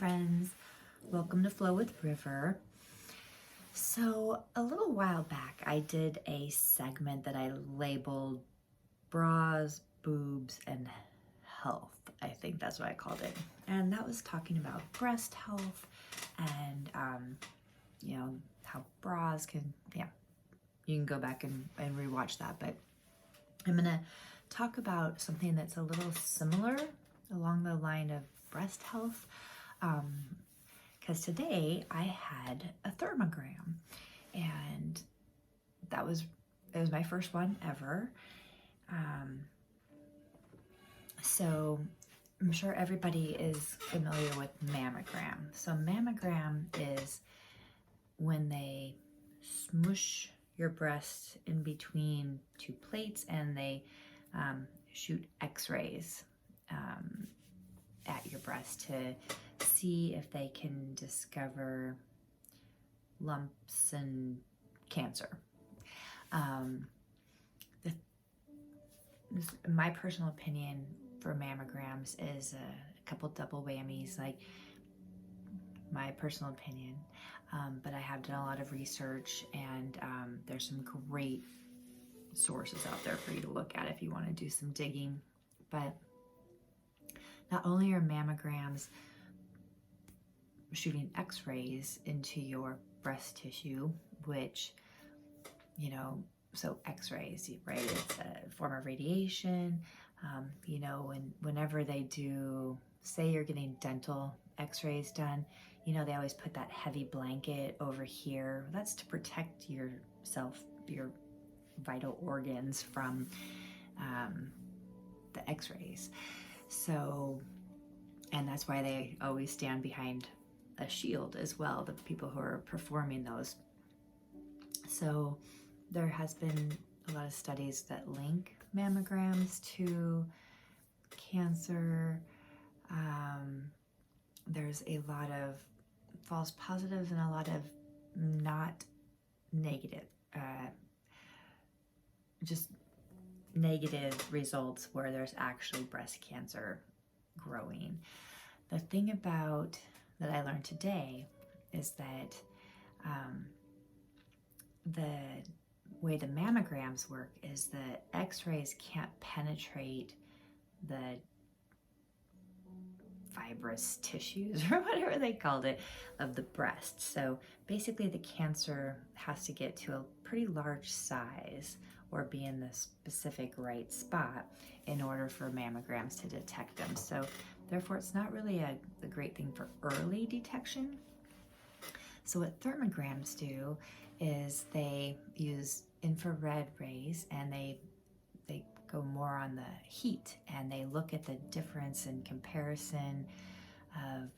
friends. Welcome to Flow with River. So a little while back, I did a segment that I labeled bras, boobs, and health. I think that's what I called it. And that was talking about breast health and, how bras can, you can go back and rewatch that. But I'm going to talk about something that's a little similar along the line of breast health. Because today I had a thermogram, and it was my first one ever. So I'm sure everybody is familiar with mammogram. So mammogram is when they smush your breast in between two plates and they shoot x-rays at your breast to see if they can discover lumps and cancer. My personal opinion for mammograms is a couple double whammies, like my personal opinion. But I have done a lot of research, and there's some great sources out there for you to look at if you want to do some digging. But not only are mammograms shooting x-rays into your breast tissue, which, so x-rays, right, it's a form of radiation. Whenever they do, say you're getting dental x-rays done, they always put that heavy blanket over here. That's to protect yourself, your vital organs from the x-rays. So, and that's why they always stand behind a shield as well, the people who are performing those. So there has been a lot of studies that link mammograms to cancer. There's a lot of false positives and a lot of not negative, just negative results where there's actually breast cancer growing. The thing about that I learned today is that the way the mammograms work is that x-rays can't penetrate the fibrous tissues or whatever they called it of the breast. So basically the cancer has to get to a pretty large size or be in the specific right spot in order for mammograms to detect them. So therefore it's not really a great thing for early detection. So what thermagrams do is they use infrared rays, and they go more on the heat, and they look at the difference in comparison of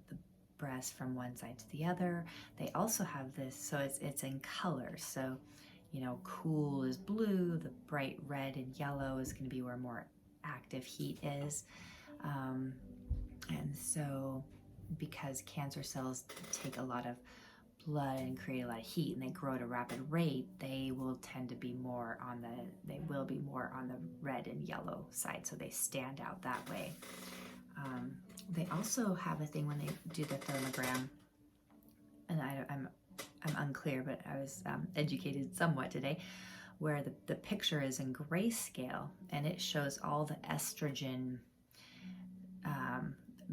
the breast from one side to the other. They also have this, so it's in color. So cool is blue, the bright red and yellow is going to be where more active heat is. And so because cancer cells take a lot of blood and create a lot of heat, and they grow at a rapid rate, they will be more on the red and yellow side, so they stand out that way. They also have a thing when they do the thermogram, and I'm unclear, but I was educated somewhat today, where the picture is in grayscale, and it shows all the estrogen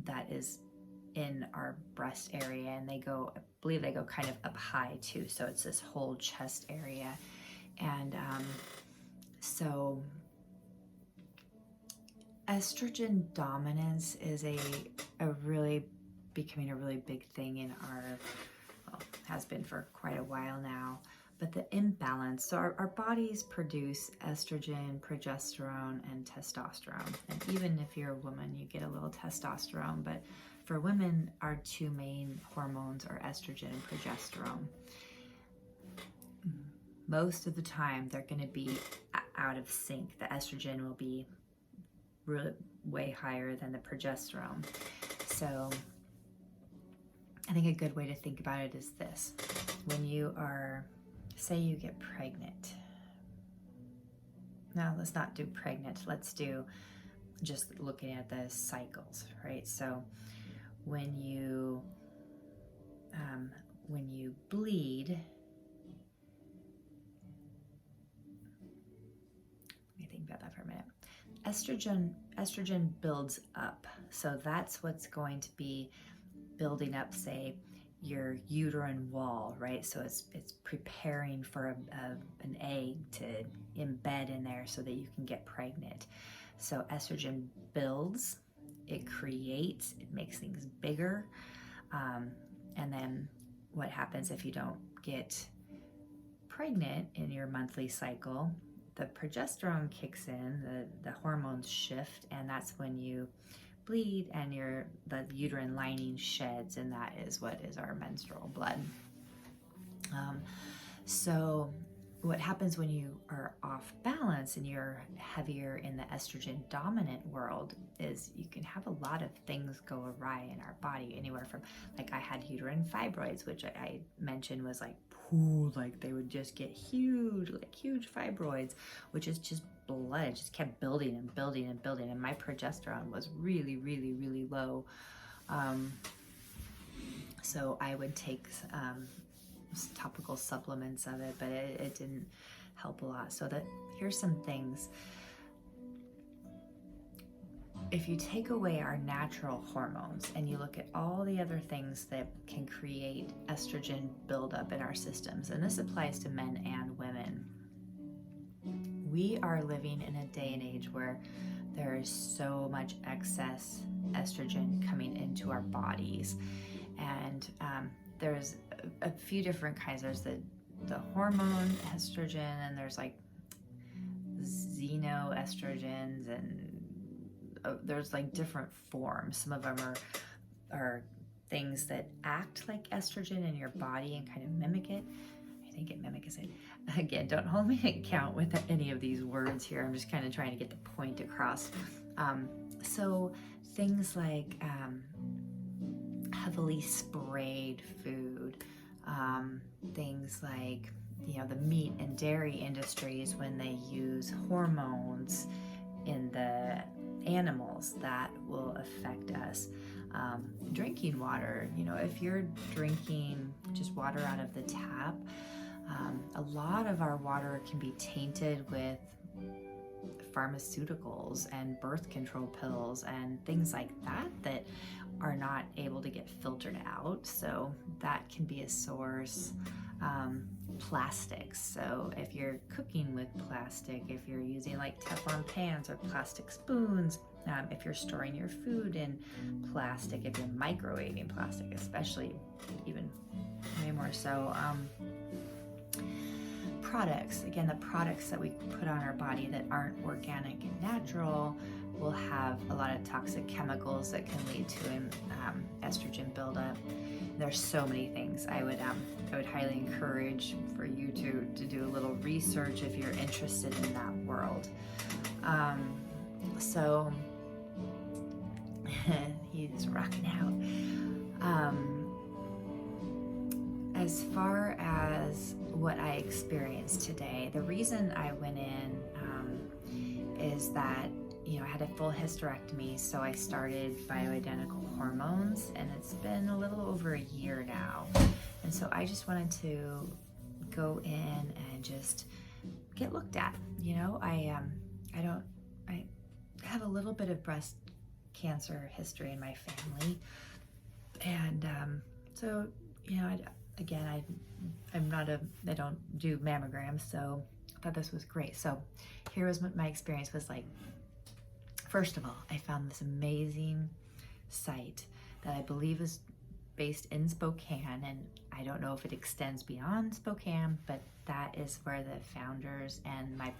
that is in our breast area, and I believe they go kind of up high too, so it's this whole chest area. And so estrogen dominance is becoming a really big thing in has been for quite a while now. But the imbalance, so our bodies produce estrogen, progesterone, and testosterone. And even if you're a woman, you get a little testosterone. But for women, our two main hormones are estrogen and progesterone. Most of the time, they're going to be out of sync. The estrogen will be really way higher than the progesterone. So I think a good way to think about it is this. When you are, say you get pregnant. Now, let's not do pregnant. Let's do just looking at the cycles, right? So when you bleed, let me think about that for a minute. Estrogen builds up, so that's what's going to be building up, say, your uterine wall, right? So it's preparing for an egg to embed in there so that you can get pregnant. So estrogen builds, it creates, it makes things bigger, and then what happens if you don't get pregnant in your monthly cycle? The progesterone kicks in, the hormones shift, and that's when you bleed and the uterine lining sheds, and that is what is our menstrual blood. So what happens when you are off balance and you're heavier in the estrogen dominant world is you can have a lot of things go awry in our body, anywhere from, like, I had uterine fibroids, which I mentioned was like they would just get huge fibroids, which is just blood. It just kept building and building and building, and my progesterone was really, really, really low. So I would take topical supplements of it, but it didn't help a lot. So here's some things. If you take away our natural hormones and you look at all the other things that can create estrogen buildup in our systems, and this applies to men and women, we are living in a day and age where there is so much excess estrogen coming into our bodies. And there's a few different kinds. There's the hormone estrogen, and there's like xenoestrogens, and there's like different forms. Some of them are things that act like estrogen in your body and kind of mimic it. I think it mimics it. Again, don't hold me to account with any of these words here. I'm just kind of trying to get the point across. So things like heavily sprayed food, things like, the meat and dairy industries, when they use hormones in the animals, that will affect us. Drinking water, if you're drinking just water out of the tap, a lot of our water can be tainted with pharmaceuticals and birth control pills and things like that are not able to get filtered out. So that can be a source. Plastics. So if you're cooking with plastic, if you're using like Teflon pans or plastic spoons, if you're storing your food in plastic, if you're microwaving plastic, especially, even way more so. Products, again, the products that we put on our body that aren't organic and natural will have a lot of toxic chemicals that can lead to an estrogen buildup. There's so many things. I would highly encourage for you to do a little research if you're interested in that world. So he's rocking out. As far as what I experienced today, the reason I went in is that I had a full hysterectomy, so I started bioidentical hormones, and it's been a little over a year now. And so I just wanted to go in and just get looked at. I have a little bit of breast cancer history in my family, and so I don't do mammograms, so I thought this was great. So here was what my experience was like. First of all, I found this amazing site that I believe is based in Spokane, and I don't know if it extends beyond Spokane, but that is where the founders and my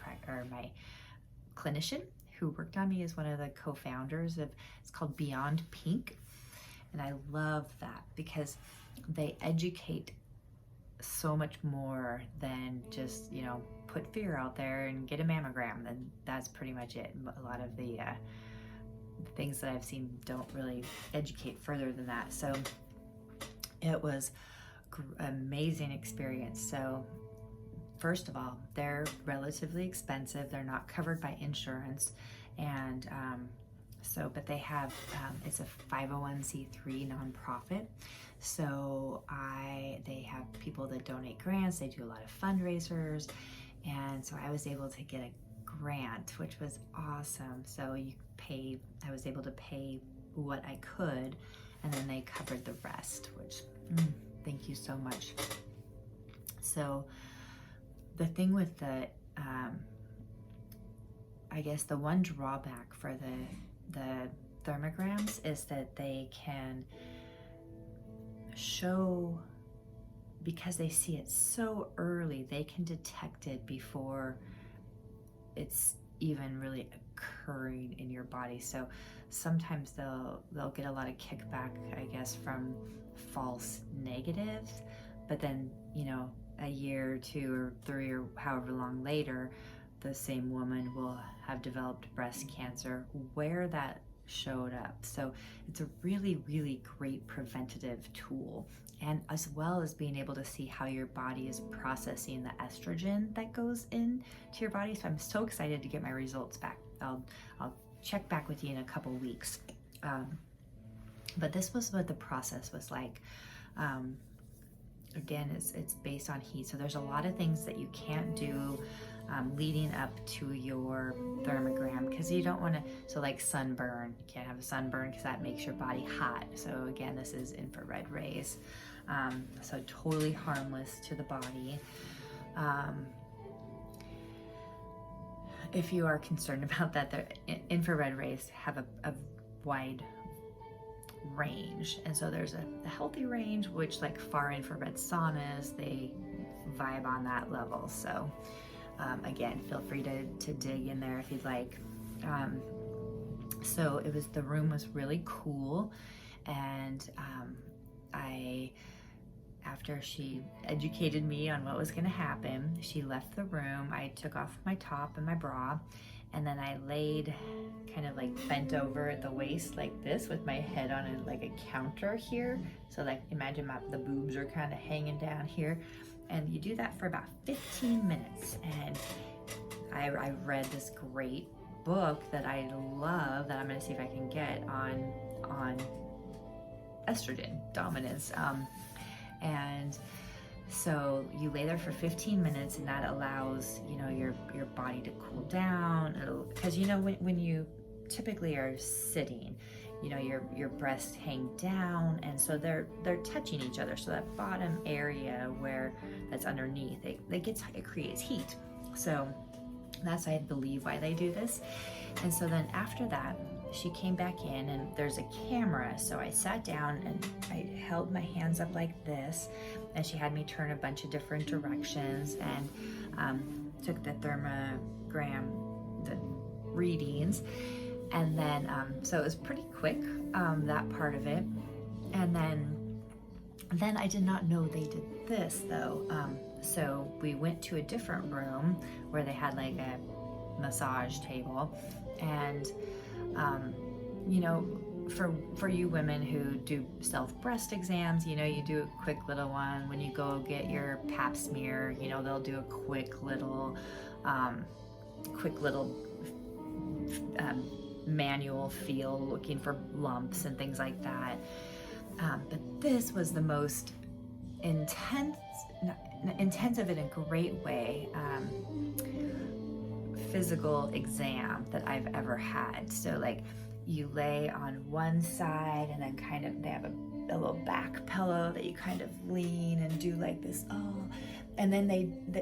clinician who worked on me is one of the co-founders of, it's called Beyond Pink. And I love that because they educate so much more than just, put fear out there and get a mammogram, and that's pretty much it. A lot of the things that I've seen don't really educate further than that. So it was amazing experience. So first of all, they're relatively expensive. They're not covered by insurance, and So, but they have, it's a 501c3 nonprofit. So they have people that donate grants. They do a lot of fundraisers. And so I was able to get a grant, which was awesome. So I was able to pay what I could, and then they covered the rest, which, thank you so much. So the thing with I guess the one drawback for the Thermagrams is that they can show, because they see it so early, they can detect it before it's even really occurring in your body. So sometimes they'll get a lot of kickback, I guess, from false negatives, but then, you know, a year or 2 or 3 or however long later, the same woman will have developed breast cancer where that showed up. So it's a really, really great preventative tool, and as well as being able to see how your body is processing the estrogen that goes into your body. So I'm so excited to get my results back. I'll check back with you in a couple weeks. But this was what the process was like. Again, it's based on heat. So there's a lot of things that you can't do leading up to your thermogram, because you don't want to, so like sunburn, you can't have a sunburn because that makes your body hot. So again, this is infrared rays. So totally harmless to the body. If you are concerned about that, the infrared rays have a wide range, and so there's a healthy range, which like far infrared saunas, they vibe on that level. So again, feel free to dig in there if you'd like. So the room was really cool, and after she educated me on what was going to happen, she left the room. I took off my top and my bra, and then I laid kind of like bent over at the waist like this with my head on like a counter here. So like imagine the boobs are kind of hanging down here. And you do that for about 15 minutes. And I read this great book that I love that I'm gonna see if I can get on estrogen dominance. And so you lay there for 15 minutes, and that allows, you know, your body to cool down. Because you know, when you typically are sitting, you know, your breasts hang down, and so they're touching each other. So that bottom area that's underneath, it creates heat. So that's, I believe, why they do this. And so then after that, she came back in, and there's a camera. So I sat down and I held my hands up like this, and she had me turn a bunch of different directions, and took the Thermagram, the readings. And then, so it was pretty quick, that part of it. And then I did not know they did this though. So we went to a different room where they had like a massage table, and, you know, for you women who do self-breast exams, you know, you do a quick little one. When you go get your pap smear, you know, they'll do a quick little manual feel, looking for lumps and things like that. But this was the most intensive in a great way, physical exam that I've ever had. So like, you lay on one side, and then kind of they have a little back pillow that you kind of lean and do like this. And then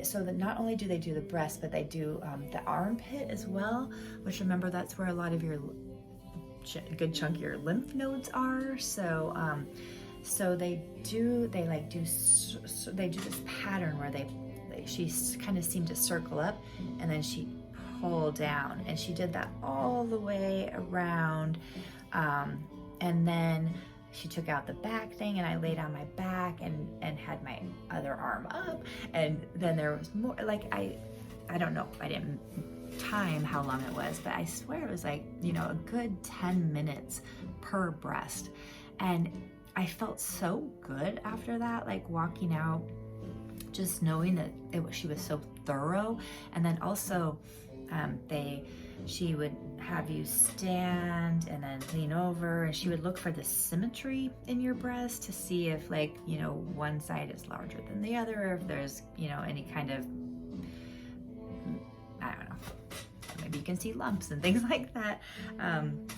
so that not only do they do the breast, but they do the armpit as well, which, remember, that's where a lot of your good chunk of your lymph nodes are. So so they do this pattern where she kind of seemed to circle up, and then she pull down, and she did that all the way around, and then she took out the back thing, and I laid on my back and had my other arm up, and then there was more. Like, I don't know, I didn't time how long it was, but I swear it was like, you know, a good 10 minutes per breast. And I felt so good after that, like walking out, just knowing that she was so thorough. And then also, She would have you stand and then lean over, and she would look for the symmetry in your breast to see if, like, you know, one side is larger than the other, or if there's, you know, any kind of, I don't know, maybe you can see lumps and things like that.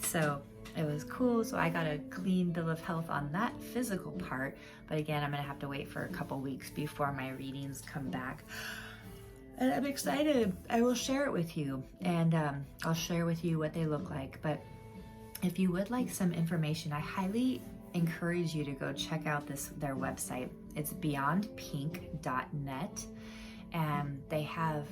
So it was cool. So I got a clean bill of health on that physical part, but again, I'm gonna have to wait for a couple weeks before my readings come back. And I'm excited. I will share it with you, and I'll share with you what they look like. But if you would like some information, I highly encourage you to go check out their website. It's beyondpink.net, and they have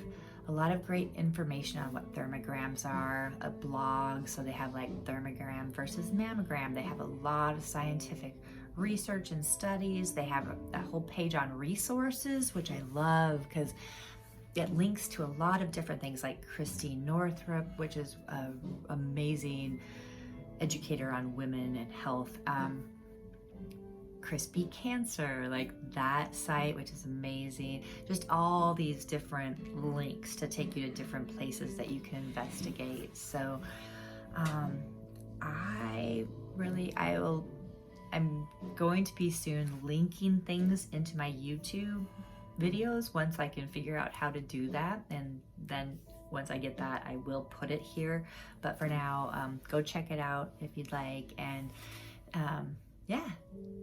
a lot of great information on what thermagrams are, a blog. So they have like thermagram versus mammogram. They have a lot of scientific research and studies. They have a whole page on resources, which I love because it links to a lot of different things, like Christine Northrup, which is an amazing educator on women and health. Crispy Cancer, like that site, which is amazing. Just all these different links to take you to different places that you can investigate. So I'm going to be soon linking things into my YouTube videos once I can figure out how to do that, and then once I get that, I will put it here. But for now, go check it out if you'd like, and yeah,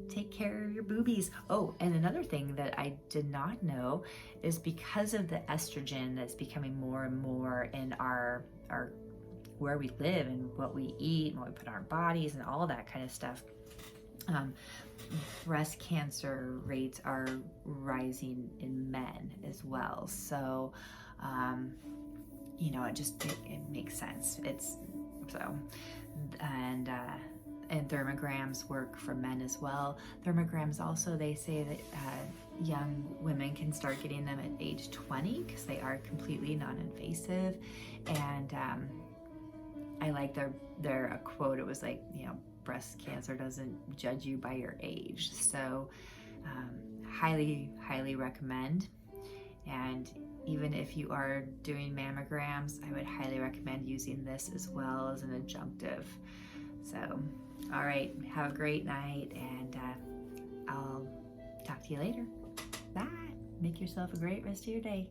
take care of your boobies. Oh, and another thing that I did not know is because of the estrogen that's becoming more and more in our where we live and what we eat and what we put in our bodies and all that kind of stuff, breast cancer rates are rising in men as well. So, you know, it makes sense. It's so, and thermagrams work for men as well. Thermagrams also, they say that young women can start getting them at age 20 because they are completely non-invasive. And I like their a quote. It was like, you know, breast cancer doesn't judge you by your age. So highly recommend. And even if you are doing mammograms, I would highly recommend using this as well as an adjunctive. So, all right, have a great night, and I'll talk to you later. Bye. Make yourself a great rest of your day.